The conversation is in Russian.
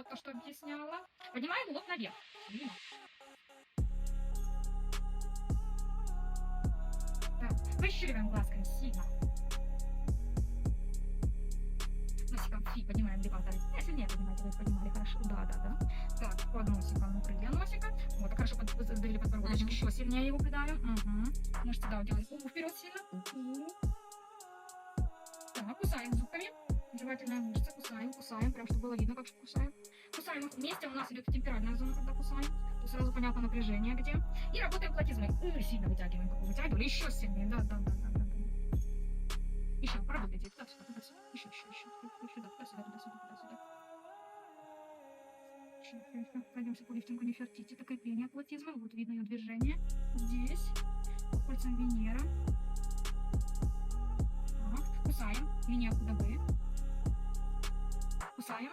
Вот то, что объясняла. Поднимаем лоб наверх. Так, выщериваем глазками сильно. Носиком фи, поднимаем леваторы. Сильнее поднимайте, вы их поднимали хорошо. Да. Так, под носиком накрыли носика. Вот, так хорошо сдавили подбородочек. Еще сильнее его придавим. Можете, да, делать губу вперед сильно. Так, кусаем зубками. Жевательная мышца. Кусаем. Прям, чтобы было видно, как кусаем. Кусаем их вместе. У нас идет темперальная зона, когда кусаем. То сразу понятно напряжение где. И работаем платизмой. Сильно вытягиваем, как вы вытягивали. Еще сильнее. Да. Еще поработайте. Туда-сюда. Еще. Туда-сюда. Еще. Пройдемся по лифтингу Нефертити. Это крепление платизма. Вот видно ее движение. Здесь. По кольцам Венера. Так. Кусаем. Линия куда вы. Кусаем.